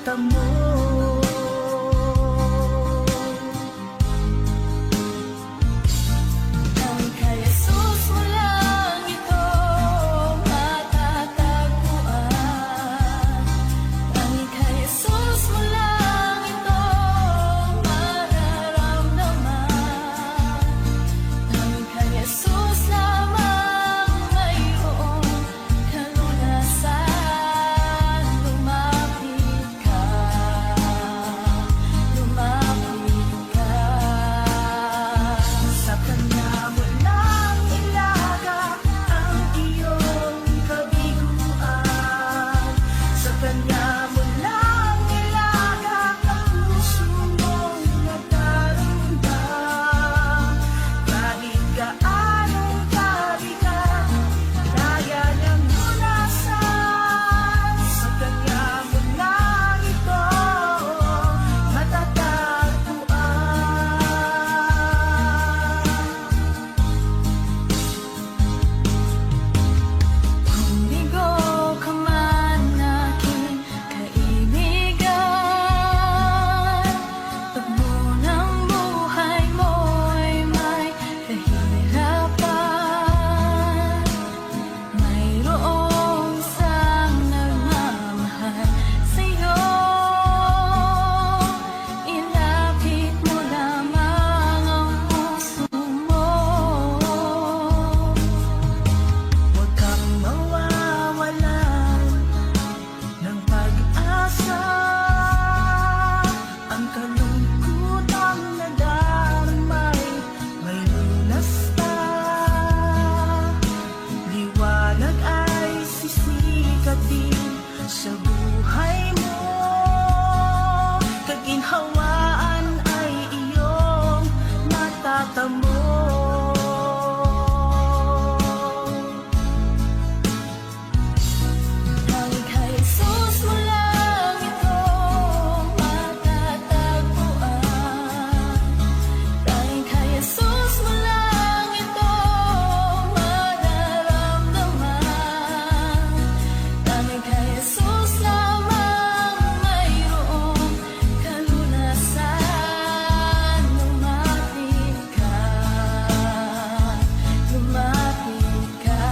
matatamo. Ang kay Jesus mo lang ito matatagpuan. Ang kay Jesus mo lang ito mararamdaman. Ang kay Jesus lamang mayroong kalunasan. Lumapit ka, lumapit ka. Sa Kanya mo lang ilagak ang iyong kabiguan. Sa Kanya mo lang ilagak ang puso mong nagdarumdam. Kahit gaanong kabigat, kaya niyang lunasan. Sa Kanya mo lang ito matatagpuan. Kung bigo ka man aking kaibigan, tagbo ng buhay mo'y may kahirapan. Mayroong isang nagmamahal sa'yo. Ilapit mo lamang ang puso mo. Huwag kang mawawalan ng pag-asa. Ang kalungkutang nadarmay may lunas na. Liwanag ay sisikat din sa buhay mo. Kaginhawaan ay iyong matatamo. Ang kay Jesus mo lang ito matatagpuan. Ang kay Jesus mo lang ito mararamdaman. Ang kay Jesus lamang mayroong kalunasan. Lumapit ka, lumapit ka.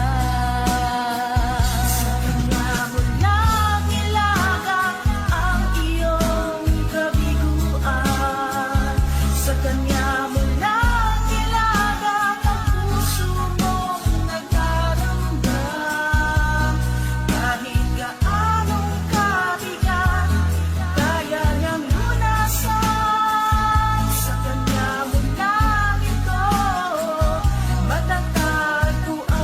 Sa Kanya mo lang ilagak ang iyong kabiguan. Sa Kanya mo lang ilagak ang puso mong nagdarumdam. Kahit gaanong kabigat, kaya niyang lunasan. Sa Kanya mo lang ito matatagpuan.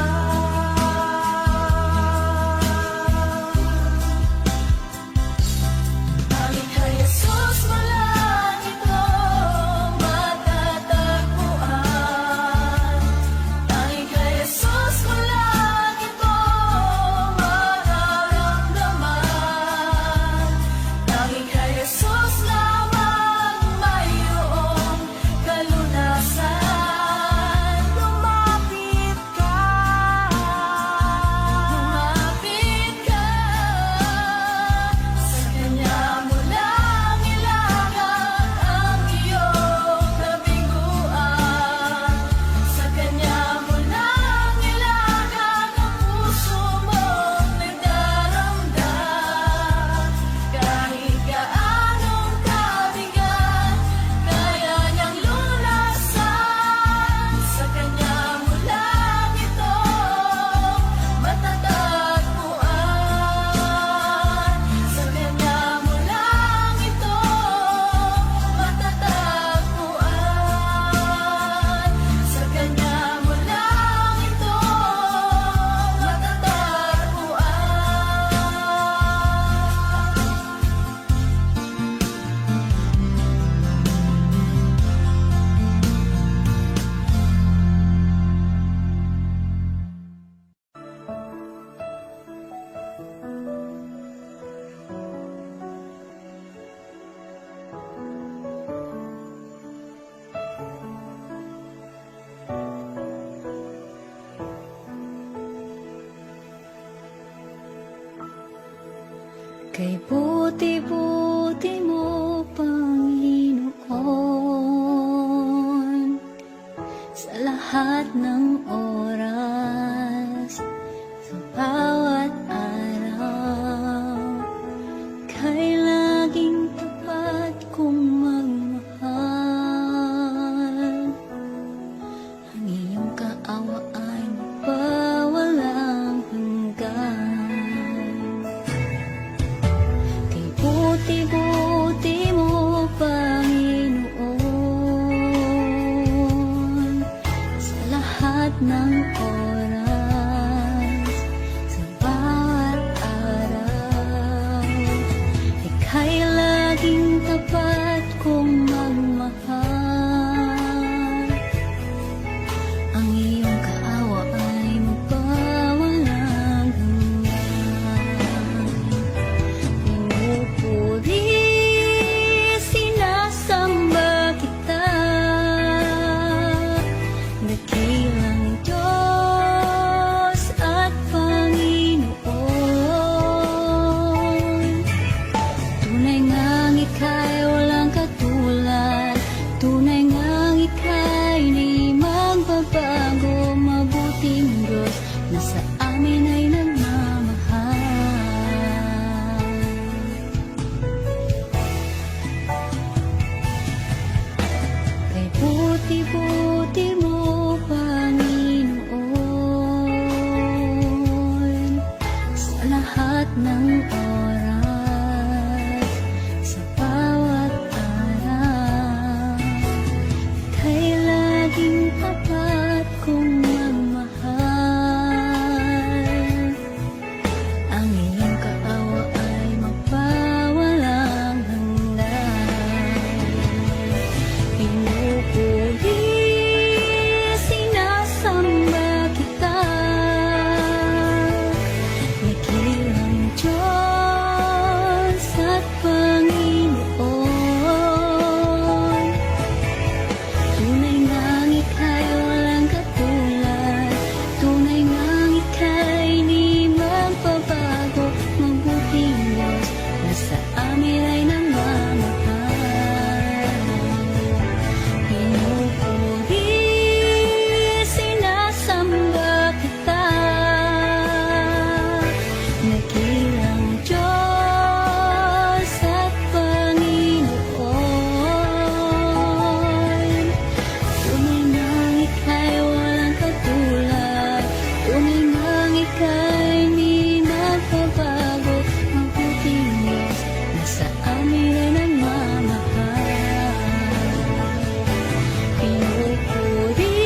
Ang kay Jesus mo lang ito matatagpuan. Ang kay Jesus mo lang ito mararamdaman. Ang kay Jesus lamang mayroong kalunasan. Lumapit ka, lumapit ka. Sa Kanya mo lang ilagak ang iyong kabiguan. Sa Kanya mo lang ilagak ang puso mong nagdaramdam. Kahit gaanong kabigat, kaya niyang lunasan. Sa Kanya mo lang ito matatagpuan. Sa Kanya mo lang ito matatagpuan. Sa Kanya mo lang ito Kay buti-buti lahat ng oras, sa bawat araw, kay laging tapat kong magmahal. Ang iyong kaawa ay mapawalang hanggan. Kay buti-buti mo, Panginoon, sa lahat ng oras, sa bawat araw, ika'y laging tapat kong magmahal. Ang iyong kaawa ay magpawalang hanggan. Pinupuri, sinasamba kita, dakilang Diyos at Panginoon. Tunay ngang ika'y walang katulad, tunay ngang ika'y di magbabago, mabuting Diyos na sa amin ay nagmamahal. Kay buti-buti mo, Panginoon, sa lahat ng oras, sa bawat araw, kay laging tapat kong magmahal. Ang iyong kaawa ay magpawalang hanggan. Pinupuri, sinasamba kita, dakilang Diyos at Panginoon. Tunay ngang ika'y walang katulad, tunay ngang ika'y di magbabago, mabuting Diyos na sa amin ay nagmamahal. Pinupuri, sinasamba kita, dakilang Diyos at Panginoon. Tunay ngang ika'y walang katulad, tunay ngang ika'y di magbabago, mabuting Diyos na sa amin ay nagmamahal. Pinupuri,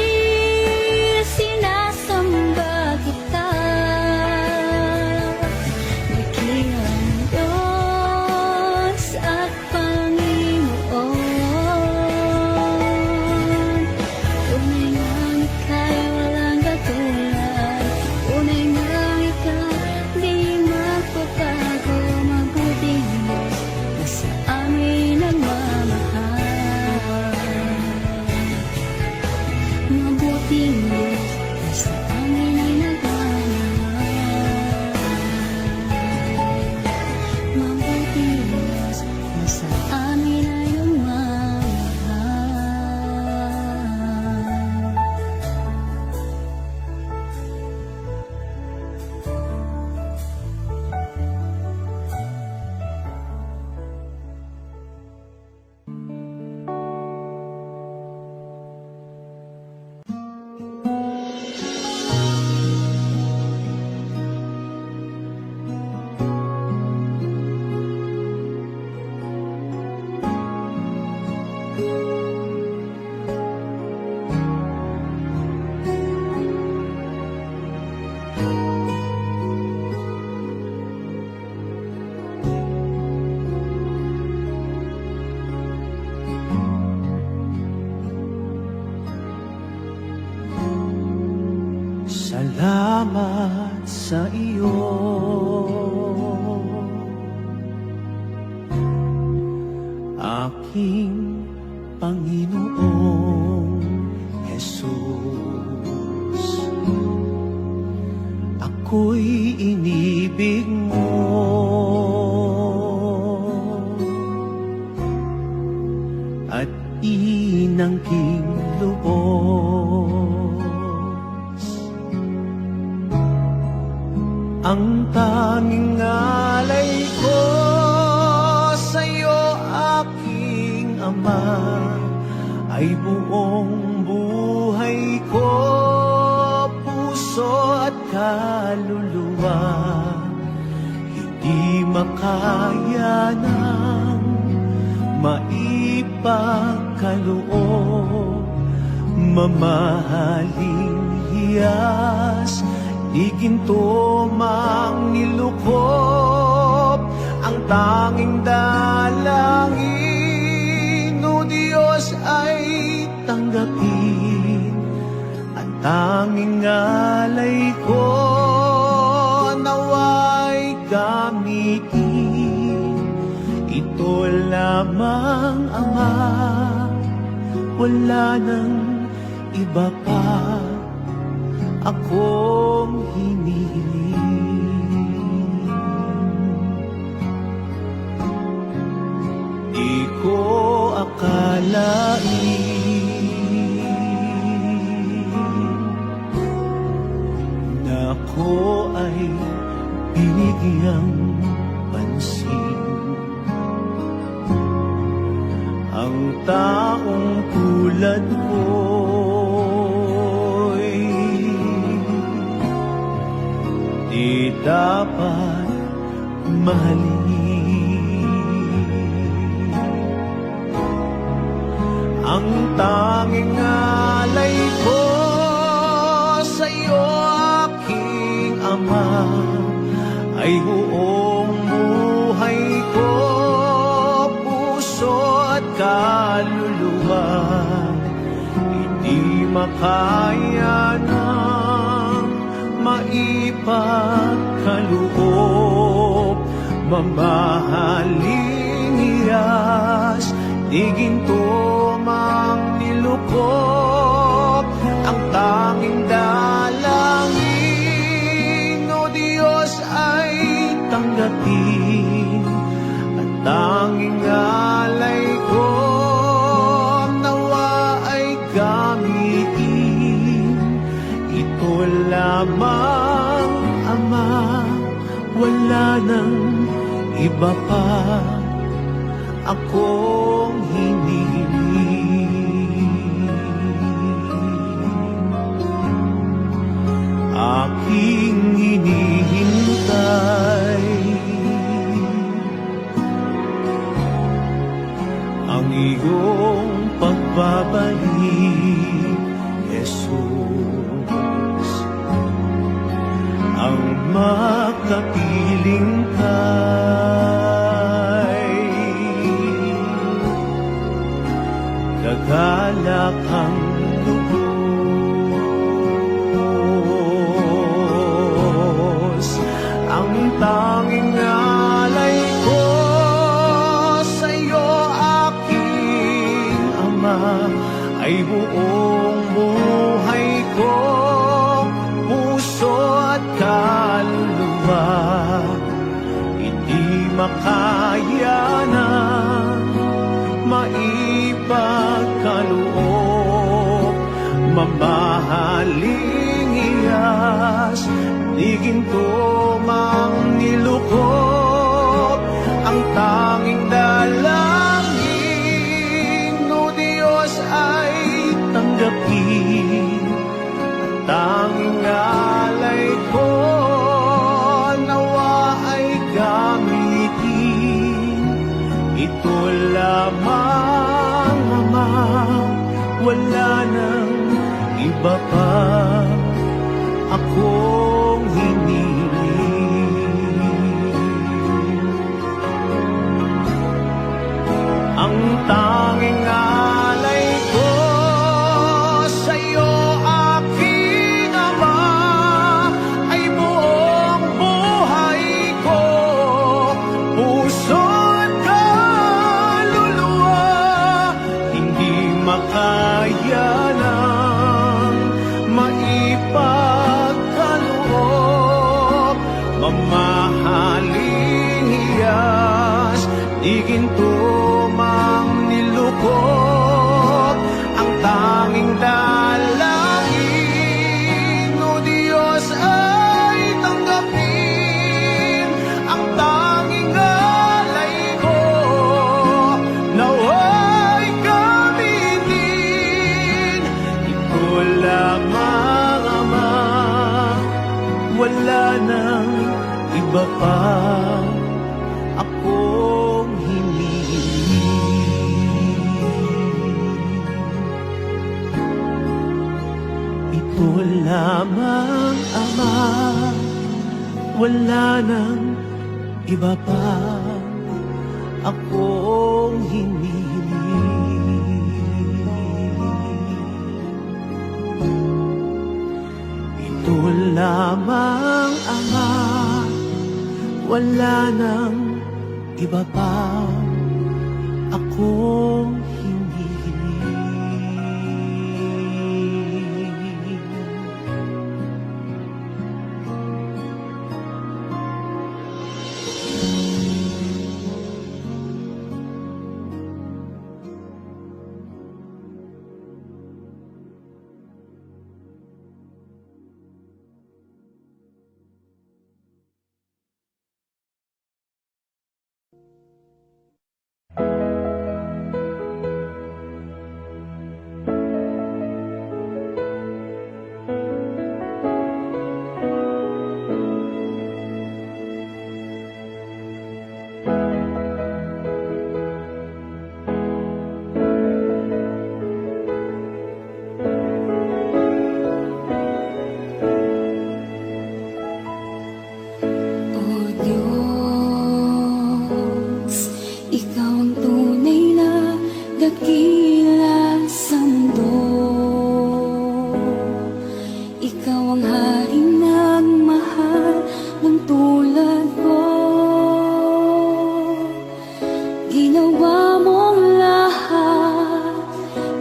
sinasamba kita, dakilang Diyos at Panginoon. Tunay ngang ika'y walang katulad, tunay ngang ika'y di magbabago, mabuting Diyos na sa amin nagmamahal. Mabuting Diyos na sa amin ay nagmamahal. Mabuting Diyos na sa amin ay nagmamahal. Salamat sa iyo, aking Panginoong Jesus. Ako'y inibig mo, at inangking loob Ang tanging alay ko sa'yo, aking Ama, ay buong buhay ko, puso at kaluluwa. Hindi makaya ng maipagkaloob, mamahaling hiyas, di ginto mang nilukop. Ang tanging dalangin, o Diyos, ay tanggapin. Ang tanging alay ko, naway gamitin. Ito lamang, Ama, wala nang iba pa akong hinihiling. Di ko akalain na ako ay binigyang pansin. Ang taong tulad ko'y di dapat mahalin. Ang tanging alay ko sa'yo, aking Ama, ay buong buhay ko, puso at kaluluwa. Hindi makaya ng maipagkaloob, mamahaling hiyas, di ginto mang nilukop. Ang tanging dalangin, o Diyos, ay tanggapin. Ang tanging alay ko, nawa ay gamitin. Ito lamang, Ama, wala nang iba pa akong hinihiling. Aking hinihintay ang iyong pagbabalik, Jesus. Ang makapiling kay kagalakang lubos. Ang tanging alay ko sa'yo, aking Ama, ay buong buhay ko, puso at kaluluwa. Hindi makaya ng maipagkaloob, mamahaling hiyas, di ginto mang nilukop. Ang tanging dalangin, o Diyos, ay tanggapin. Ang tanging alay ko, nawa ay gamitin. Ito lamang, Ama, wala nang iba pa akong hinihiling. Ang tanging alay ko sa'yo, aking Ama, ay buong buhay ko, puso at kaluluwa. Hindi makaya ng maipagkaloob, mamahaling hiyas, di ginto mang nilukop. Ang tanging dalangin, o Diyos, ay tanggapin. lamang, Ama, wala nang iba pa akong hinihiling. Ito lamang, Ama, wala nang iba pa akong hinihiling. O Diyos, Ikaw ang tunay na dakila sa mundo. Ikaw ang haring nagmahal ng tulad ko. Ginawa mong lahat,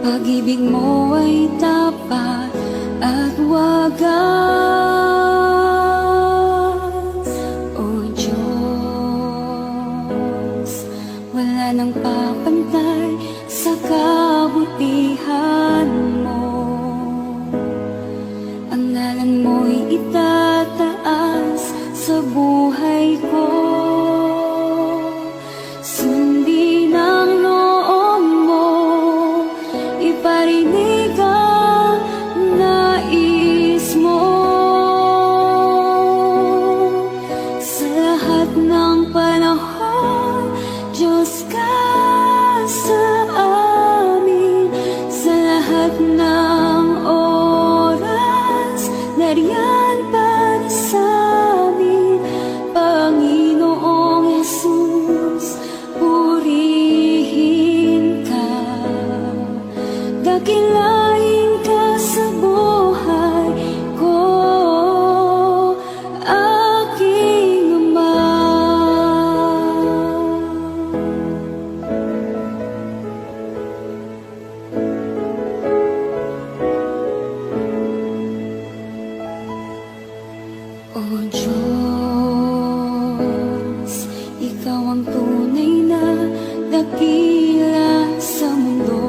pag-ibig mo ay tapat at wagas. O Diyos, wala nang papantay sa kabutihan mo. Ang ngalan mo'y itataas sa buhay ko. Sundin ang loob mo, iparinig ang nais mo. Sa lahat ng panahon, Diyos ka sa amin. Sa lahat ng oras, nariyan para sa amin. Panginoong Jesus, purihin ka. Dakilain ka sa buhay ko, aking Ama. O Diyos, Ikaw ang tunay na dakila sa mundo.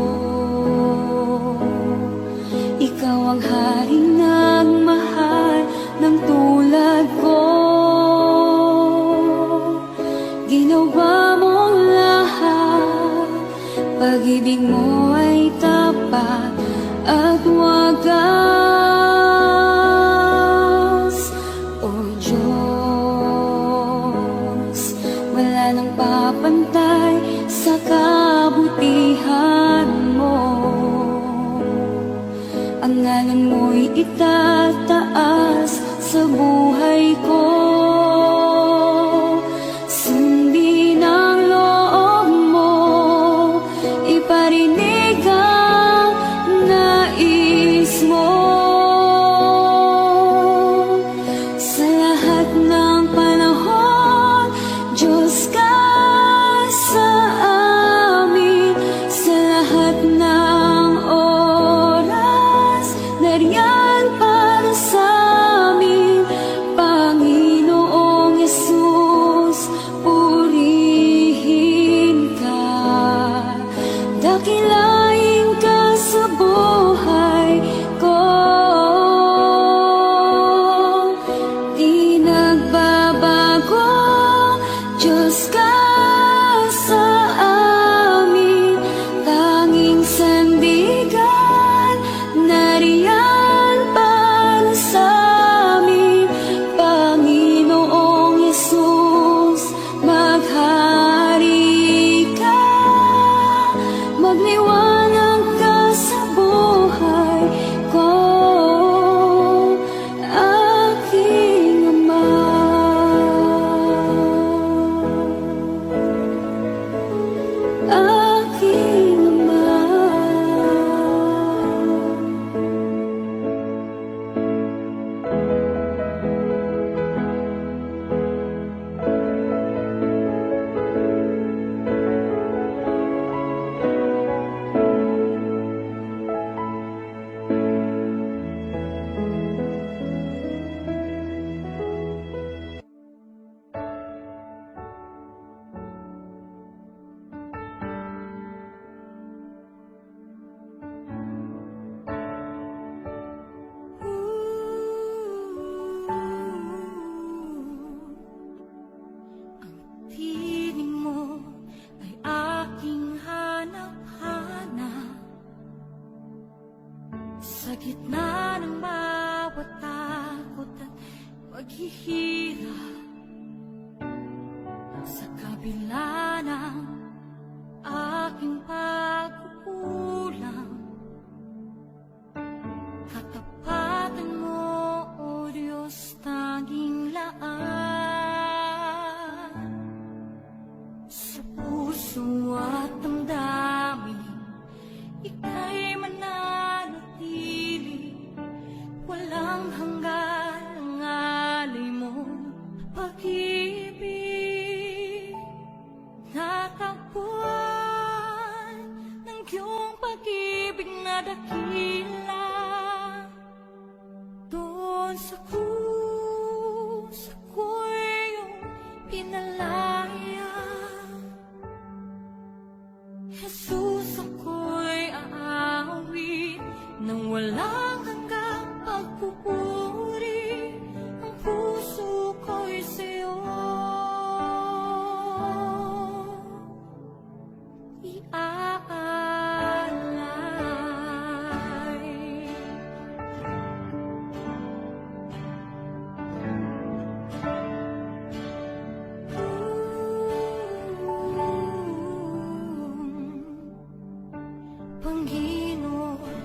Ikaw ang haring nagmahal ng tulad ko. Ginawa mong lahat, pag-ibig mo ay tapat at wagas. O Diyos, wala nang papantay sa kabutihan mo. Ang ngalan mo'y itataas sa buhay ko. Sundin ang loob mo, iparinig ang nais mo. Sa lahat ng panahon, Diyos ka sa amin. Sa lahat ng oras, nariyan para sa amin. Panginoong Jesus, purihin ka. Dakilain ka sa buhay ko. Di nagbabago, Diyos ka sa amin. Tanging sandigan, nariyan para sa amin. Panginoong Jesus, maghari ka, magliwanag aking ama. Ang tinig mo ay aking hanap-hanap sa gitna ng bawat takot at paghihirap, sa kabila ng aking pagkukulang. Katapatan mo, O Diyos, tanging laan sa puso at damdamin. Ika'y mananatili, walang hanggan ang alay mong pag-ibig. Natagpuan ng iyong pag-ibig na dakila. Doon sa krus, ako'y iyong pinalaya. Jesus, ako'y aawit nang walang hanggang pagpupuri. Ang puso ko'y sa'yo iaalay. Panginoon,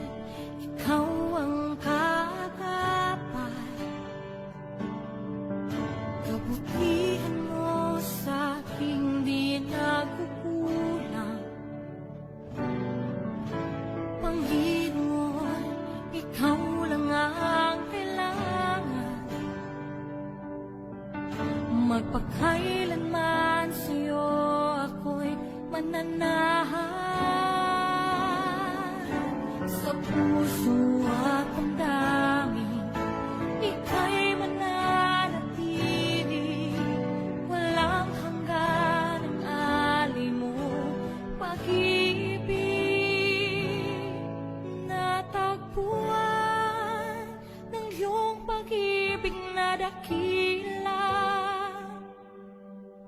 ikaw ang katapat. Kabutihan mo sa aking di nagkukulang. Panginoon, ikaw lang ang kailangan. Magpakailanman sa'yo ako'y mananahan. Sa puso at damdamin, ika'y mananatili. Walang hanggan ang alay mo pag-ibig. Natagpuan ng iyong pag-ibig na dakila.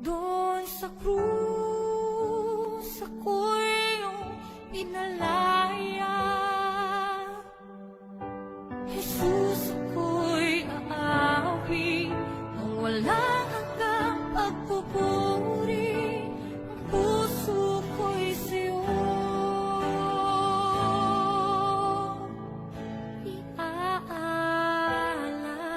Doon sa krus, ako'y iyong pinalaya. Jesus, ako'y aawit nang walang hanggang pagpupuri. Ang puso ko'y sa'yo iaalay.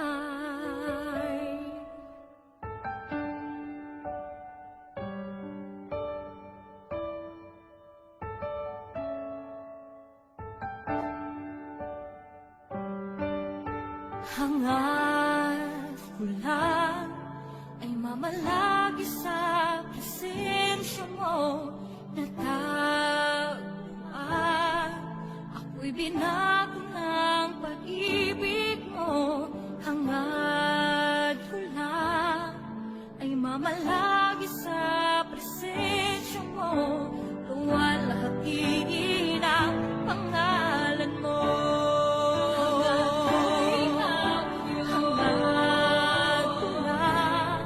Hangad ko lang ay mamalagi sa presensya mo. Natagpuan, ako'y binago ng pag-ibig mo. Hangad ko lang ay mamalagi sa presensya mo. Luwalhati ng pangalan mo. Hangad ko lang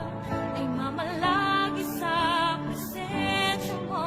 ay mamalagi sa presensya mo.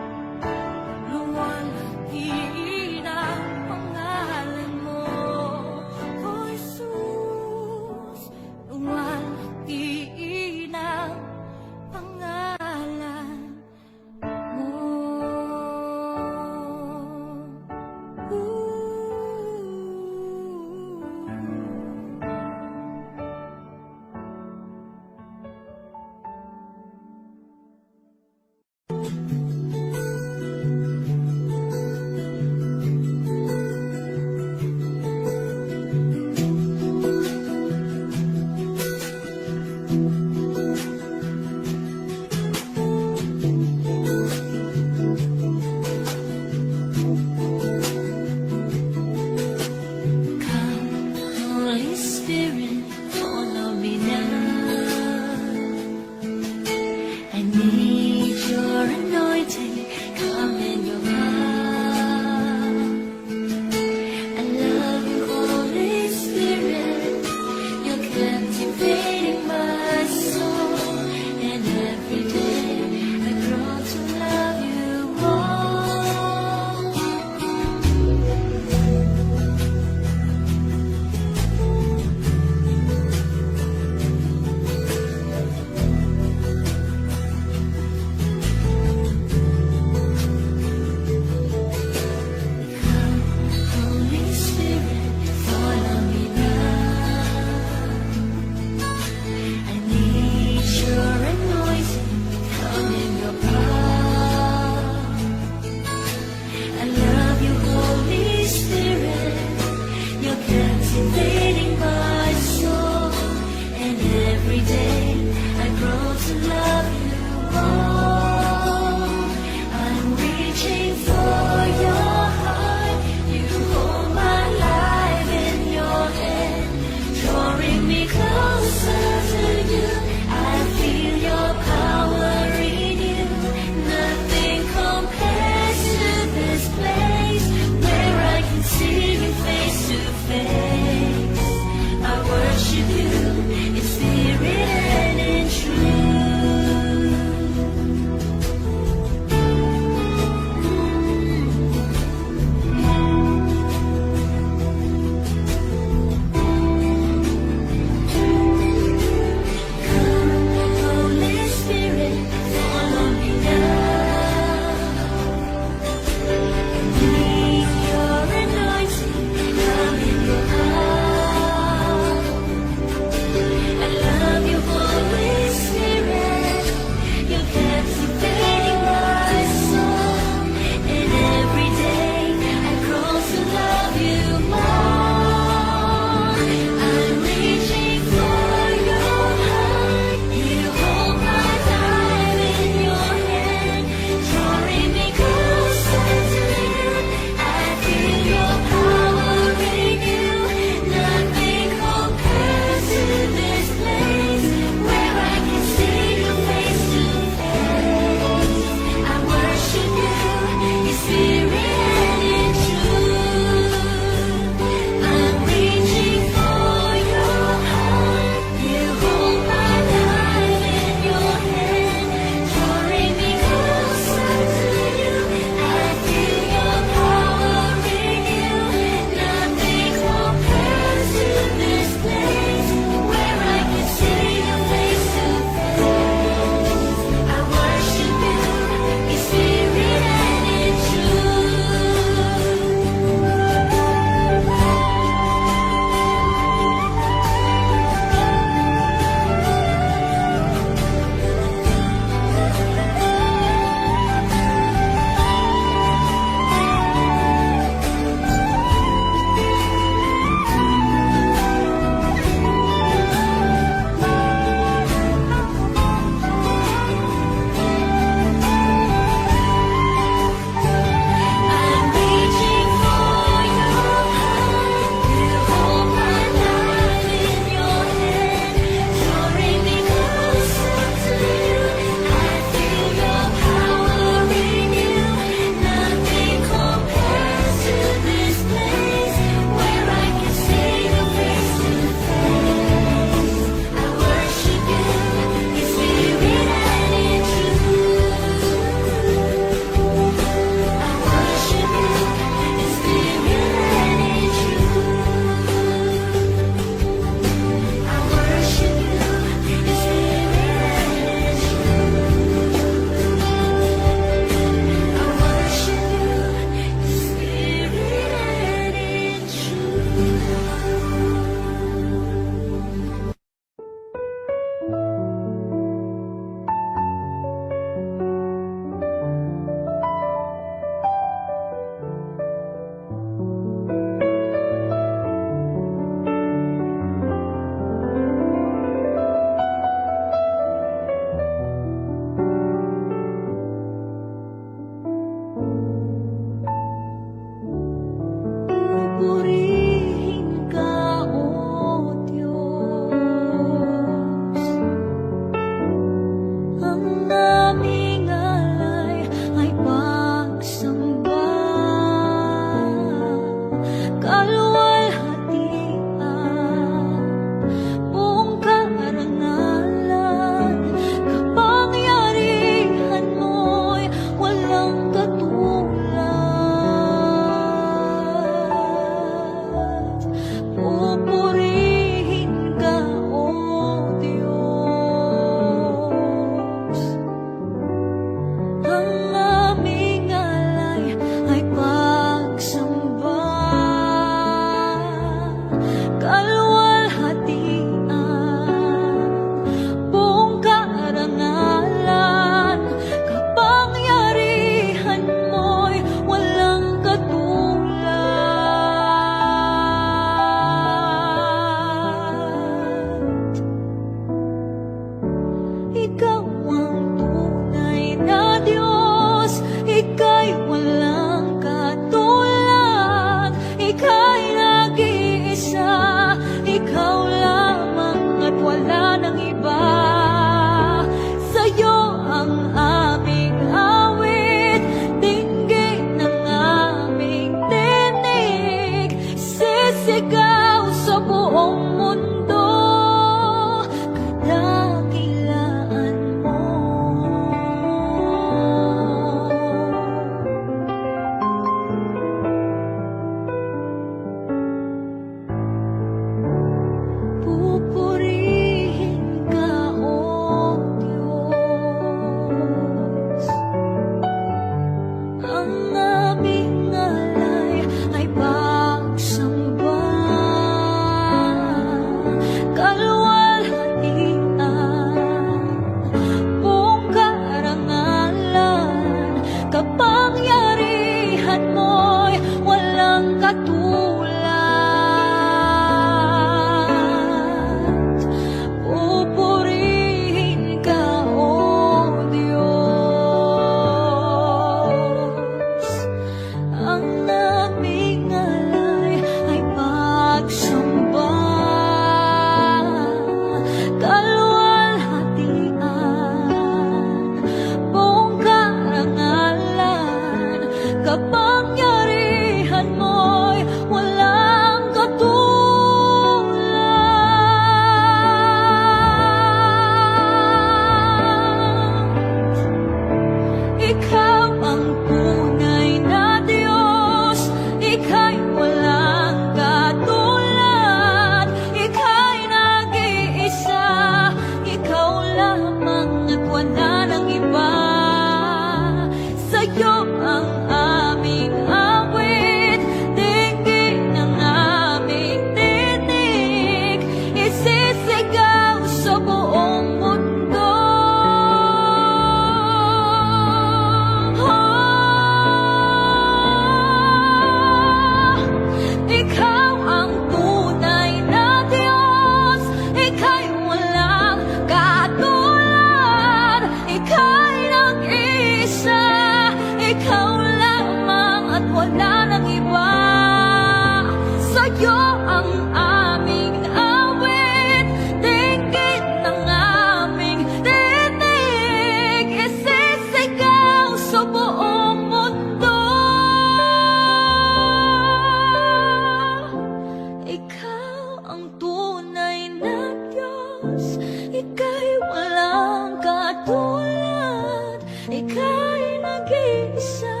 Ika'y walang katulad, ika'y nag-iisa,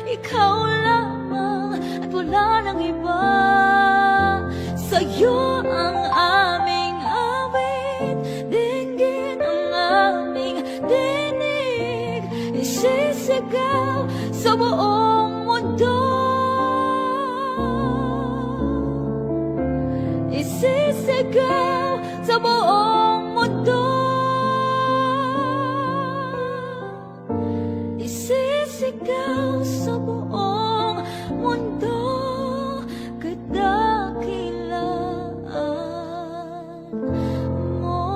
ikaw lamang at wala nang iba. Sa'yo ang aming awit, dinggin ang aming dinig, isisigaw sa buong mundo, isisigaw sa buong mundo, isisigaw sa buong mundo, kadakilaan mo.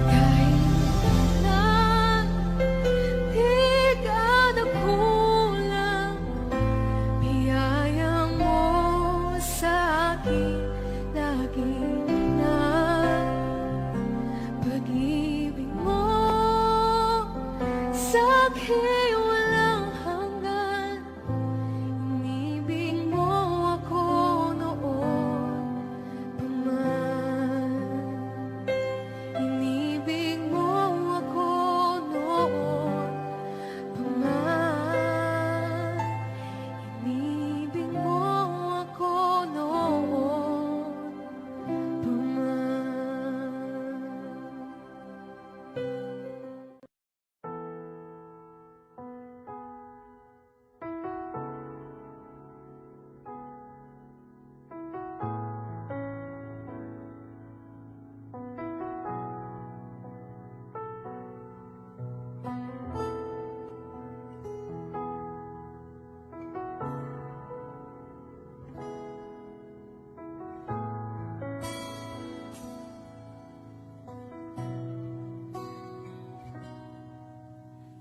Kahit na di ka nagkulang, biyaya mo sa akin lagi na. Pag-ibig mo sa akin walang hanggan, inibig mo ako noon pa man. Inibig mo ako noon pa man. Inibig mo ako noon pa man.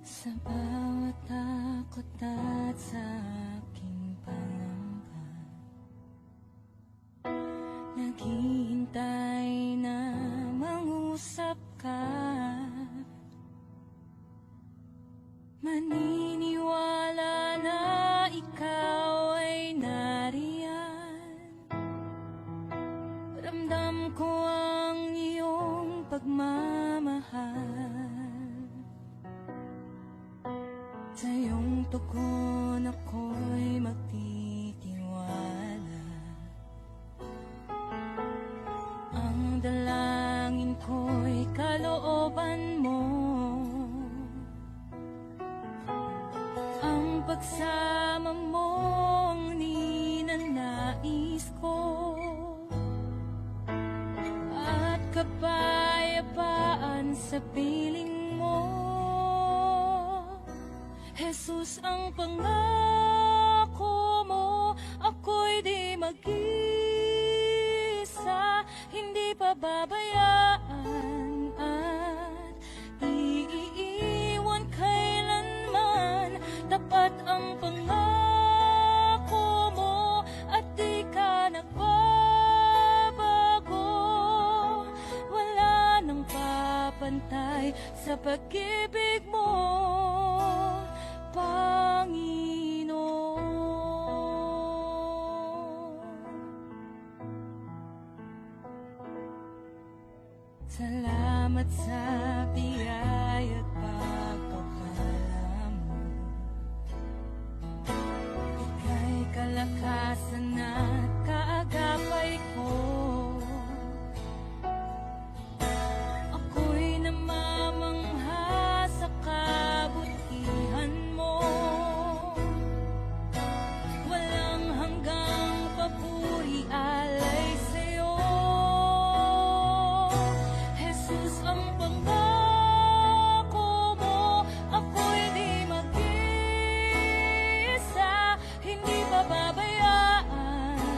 Sa bawat takot at sa aking panamba, naghihintay na mangusap ka. Maniniwala na ikaw ay nariyan. Ramdam ko ang iyong pagmamahal. Sa iyong tugon ako'y magtitiwala. Ang dalangin ko'y kalooban mo. Ang pagsama mo ang ninanais ko. At kapayapaan sa piling mo. Jesus, ang pangako mo, ako'y di mag-isa, hindi pababayaan at iiwan kailanman. Tapat ang pangako mo at di ka nagbabago. Wala nang papantay sa pag-ibig mo, Panginoon. Salamat sa biyaya at pagpapala mo. Ika'y kalakasan at kaagapay ko. Ako'y namamangha sa kabutihan mo. Walang hanggang papuri alay sa'yo. Jesus, ang pangako mo, ako'y di mag-isa, hindi pababayaan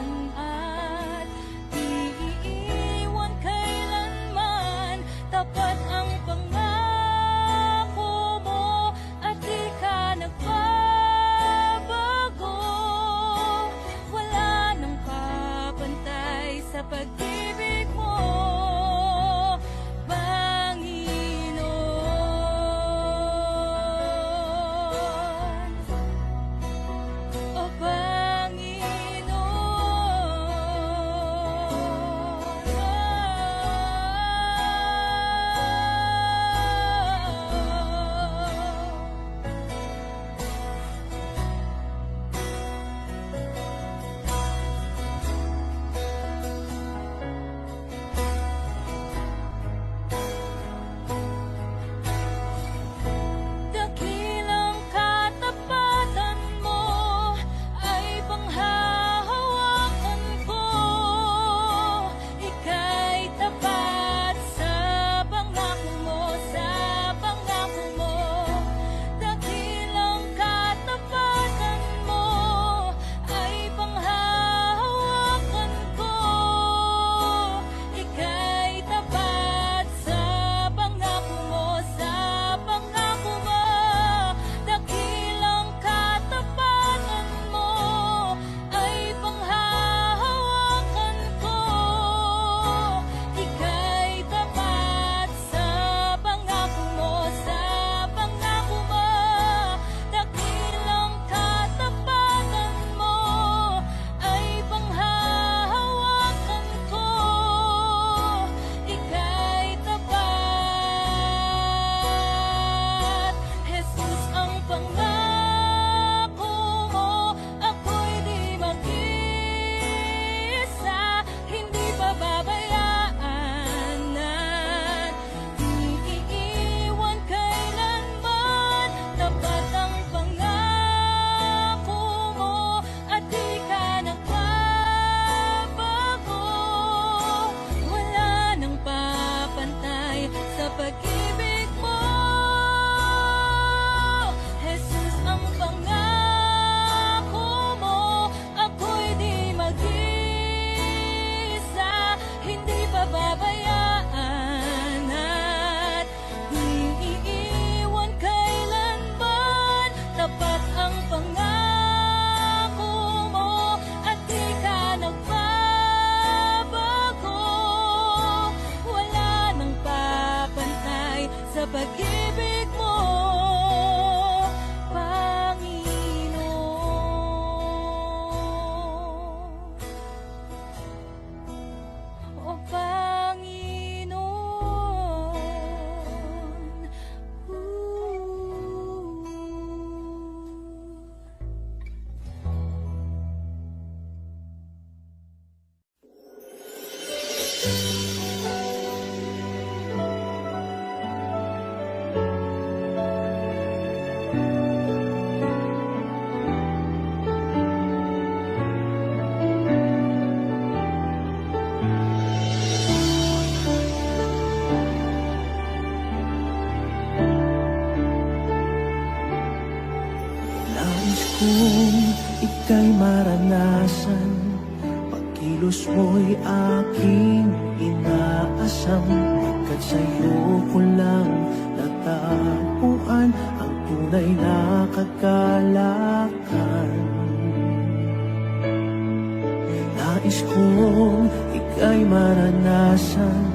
kong ika'y maranasan, pagkilos mo'y aking inaasam. Pagkat sa'yo ko lang natagpuan ang tunay na kagalakan. Nais kong ika'y maranasan,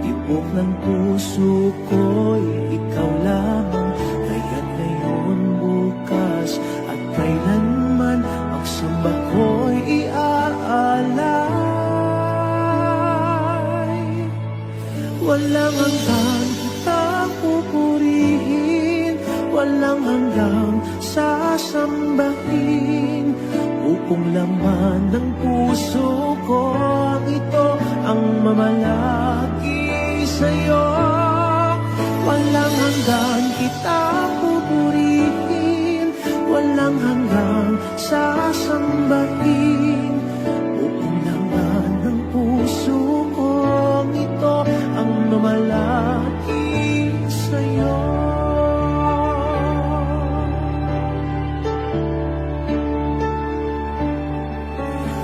tibok ng puso ko'y ikaw lamang. Kaya't ngayon, bukas at kailanman, pagsamba ko'y iaalay. Walang hanggang kitang pupurihin, walang hanggang sasambahin. Buong laman ng puso ko ito ang mamalagi sa'yo. Walang hanggan kitang pupurihin, walang hanggang sasambahin. Buong laman ng puso ko ito ang mamalagi sa'yo.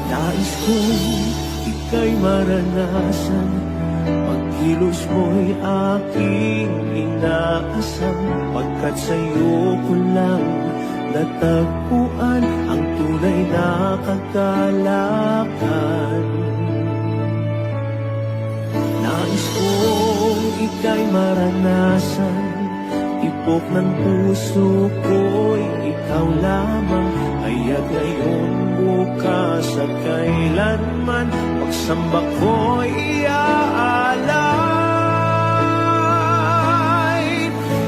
Nais kong ika'y maranasan, pagkilos mo'y aking inaasam. Pagkat sa'yo ko lang natagpuan ang tunay na kagalakan. Nais kong ika'y maranasan, tibok ng puso ko'y ikaw lamang. Kaya't ngayon, bukas at kailanman, pagsamba ko'y iaalay.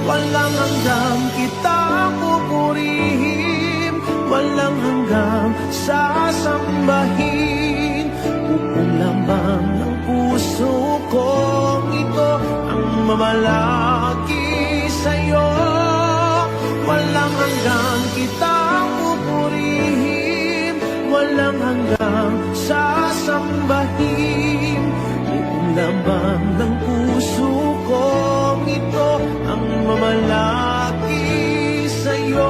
Walang hanggang kitang pupurihin, walang hanggang sasambahin. Buong laman ng puso ko ito ang mamalagi sa'yo. Walang hanggang kitang pupurihin, walang hanggang sasambahin. Buong laman ng puso ko ito ang mamalagi sa'yo.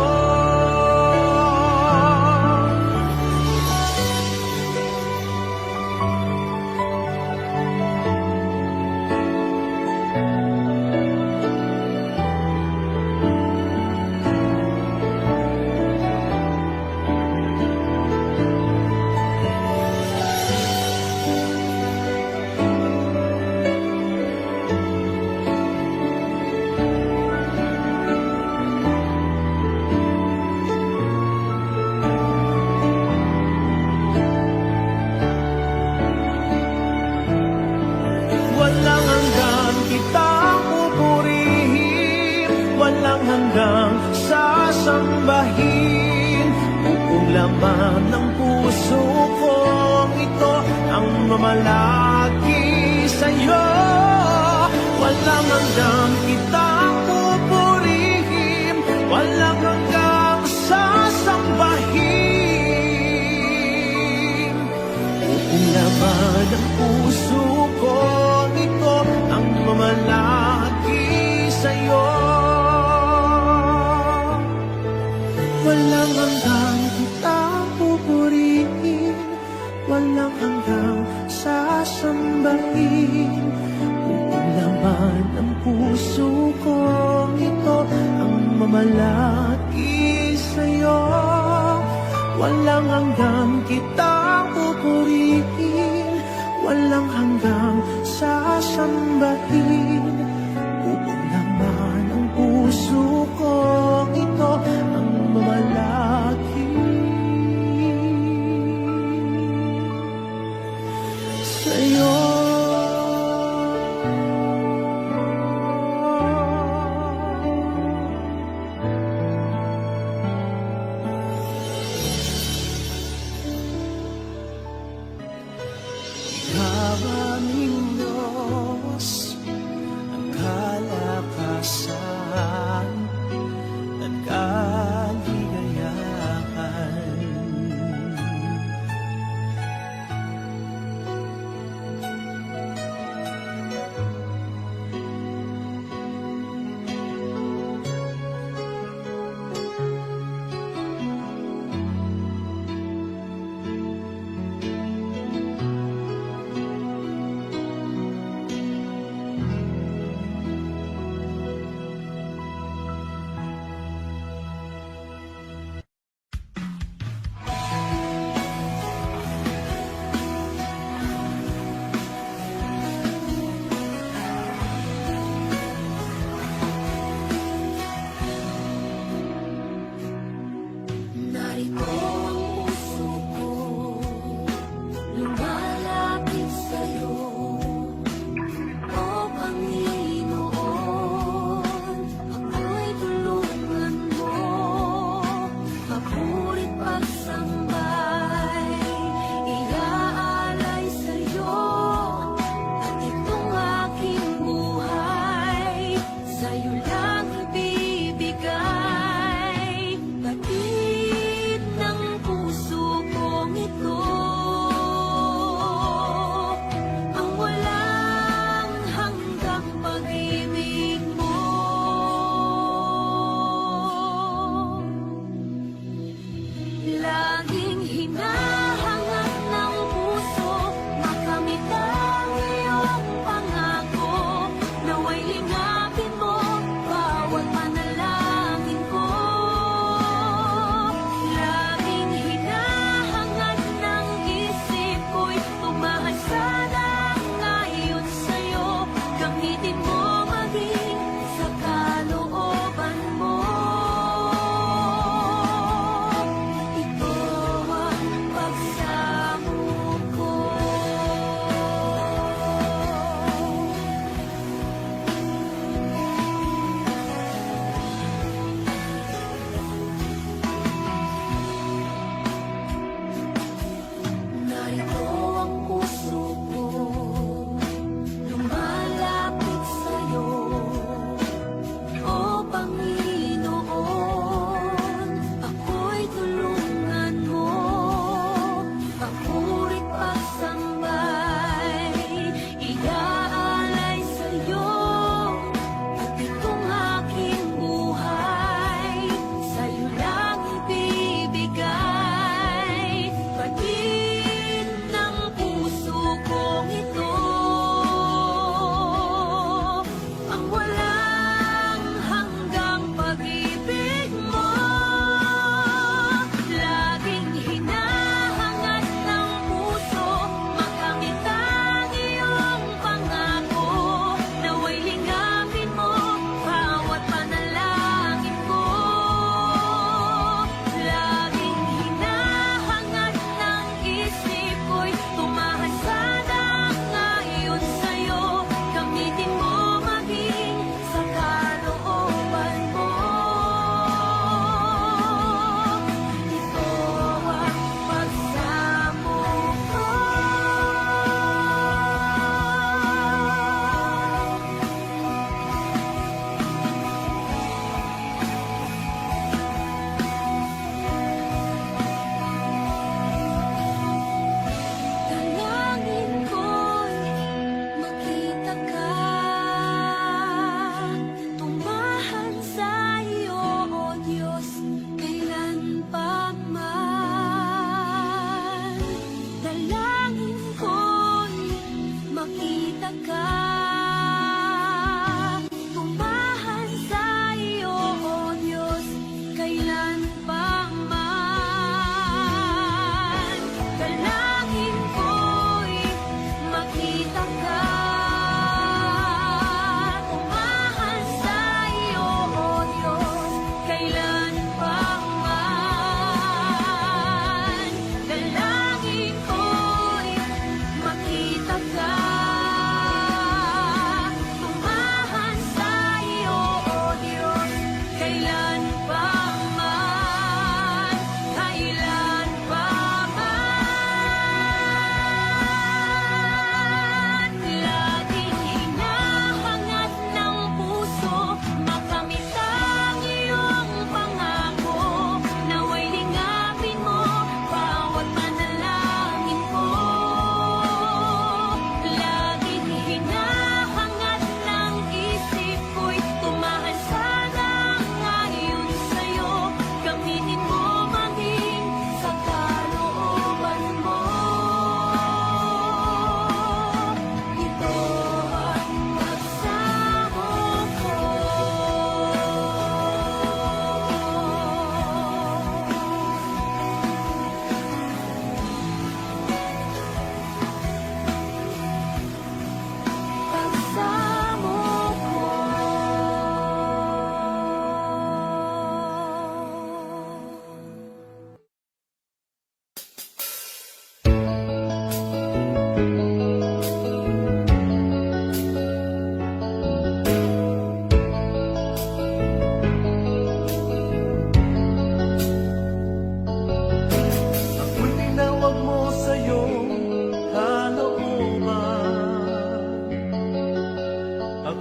Walang hanggang kitang pupurihin, walang hanggang sasambahin. Buong laman ng puso ko ito ang mamalagi sa'yo. Walang hanggang kitang pupurihin, walang hanggang sasambahin. Buong laman ng puso ko ito ang mamalagi sa'yo. Walang hanggang kitang pupurihin, walang hanggang sasambahin. Buong laman ng puso ko ito ang mamalagi sa'yo. Walang hanggang kitang pupurihin, walang hanggang sasambahin. Buong laman ng puso ko ito ang mamalagi sa'yo. Ikaw aming Diyos, ang kalakasan at kaligayahan.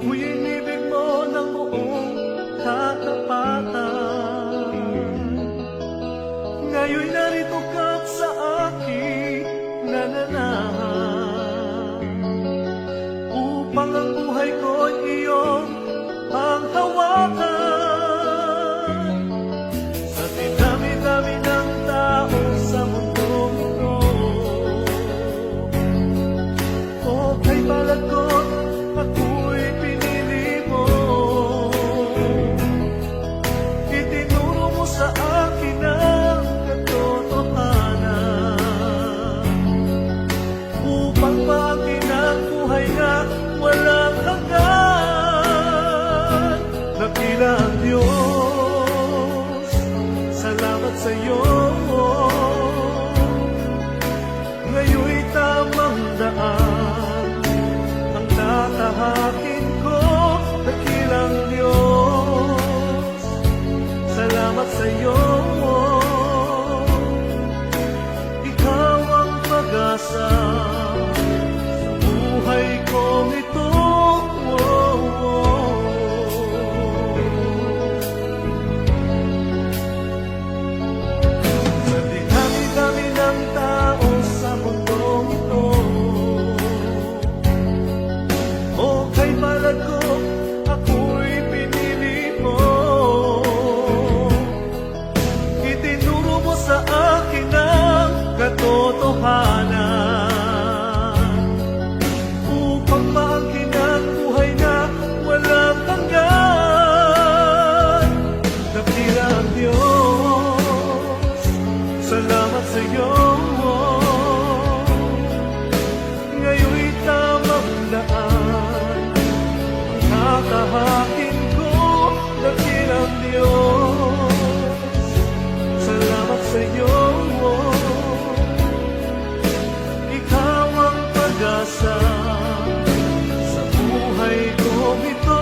Ako'y inibig mo ng buong katapatan. Ngayon'y narito ka sa aking nananahan, upang ang buhay ko'y iyong ang hawakan. Sa dinami-dami ng tao sa mundong ito, o kay balagot ako'y pinili mo. Itinuro mo sa akin ang katotohanan, upang maakin ang buhay na walang hanggan. Dakila ang Diyos, salamat sa iyo. Ngayon'y tamang daan ang tatahakin ko. Dakilang Diyos, salamat sa iyo. Ikaw ang pag-asa sa buhay kong ito. Sa dinami-dami ng tao sa mundong ito, o kay malago ako'y pinili mo. Itinuro mo sa akin ang katotohanan, upang maangkin ang buhay na walang hanggan. Dakila ang Diyos, salamat sa iyo. Ngayon'y tamang daan ang tatahakin ko. Dakilang Diyos, salamat sa iyo. Ikaw ang pag-asa sa buhay kong ito.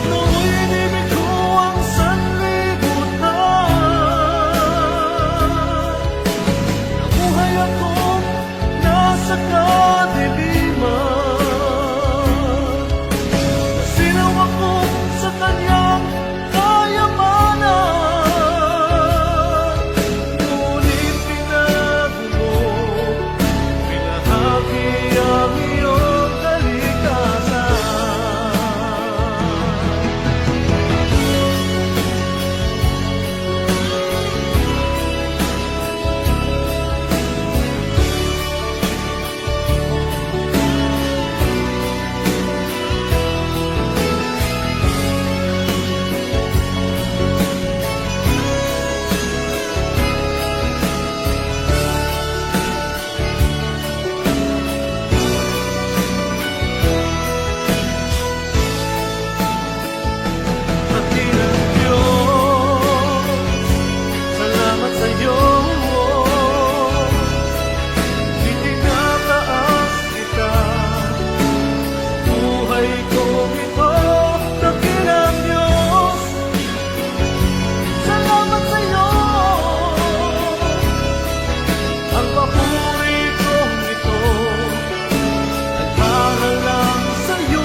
Nooy inibig ko ang sanlibutan, nabuhay akong nasa kadiliman. Nasilaw ako sa kanyang kayamanan, ngunit pinago mo, pinahagi ang iyong kalikasan. Dakilang Diyos, salamat sa iyo. Itinataas kita, buhay kong ito. Dakilang Diyos, salamat sa iyo. Ang papuri kong ito ay para lang sa iyo.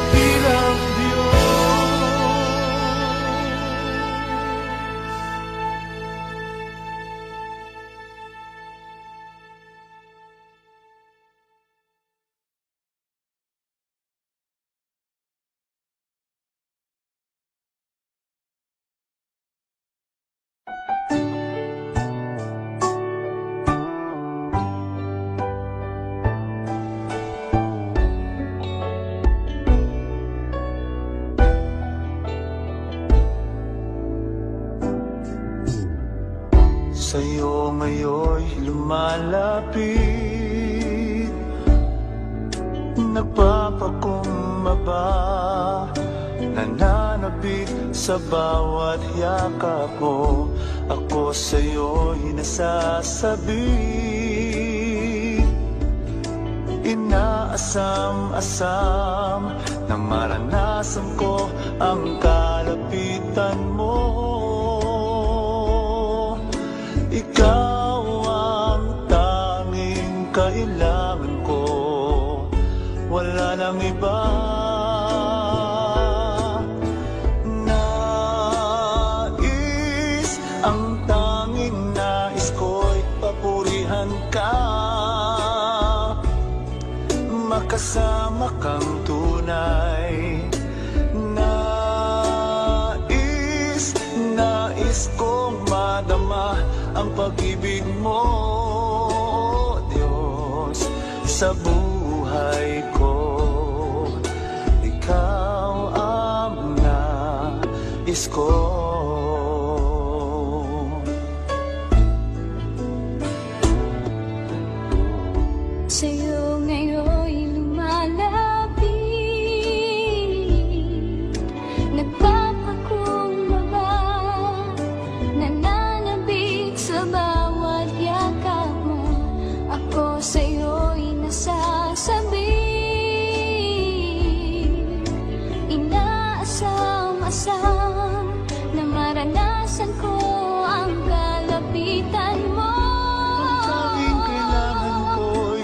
Dakilang sa'yo ngayon'y lumalapit, nagpapakumbaba, nananabik sa bawat yakap mo. Ako sa'yo'y nasasabi, inaasam-asam na maranasan ko ang kalapitan mo. iba. Nais, ang tanging nais ko'y papurihan ka, makasama kang tunay. Nais kong madama ang pag-ibig mo, Diyos, sa buhay ko. Ikaw ang nais ko. Sa'yo ngayon'y lumalapit, nagpapakumbaba, nananabik sa bawat yakap mo. Ako sa'yo'y nasasabi, inaasam-asam na maranasan ko ang kalapitan mo. Ang tanging kailangan ko'y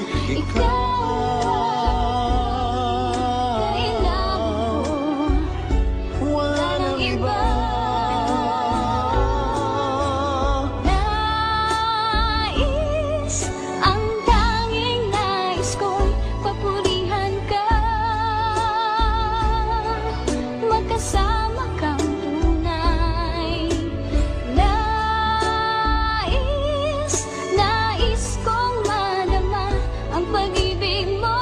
Kailangan ko, wala nang iba. nais, ang tanging nais ko'y papurihan ka, magkasama kang tunay. Nais kong madama ang pag-ibig mo,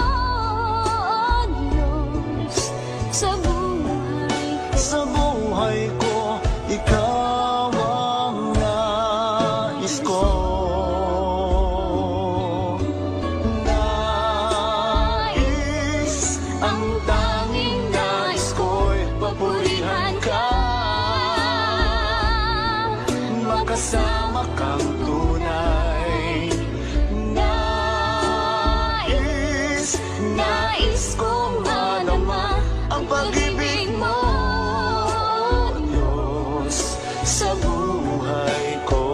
Diyos, sa buhay ko. Sa buhay ko, ikaw ang nais ko. Nais, ang tanging nais ko'y papurihan ka, makasama kang tunay. Nais kong madama ang pag-ibig mo, Diyos, sa buhay ko.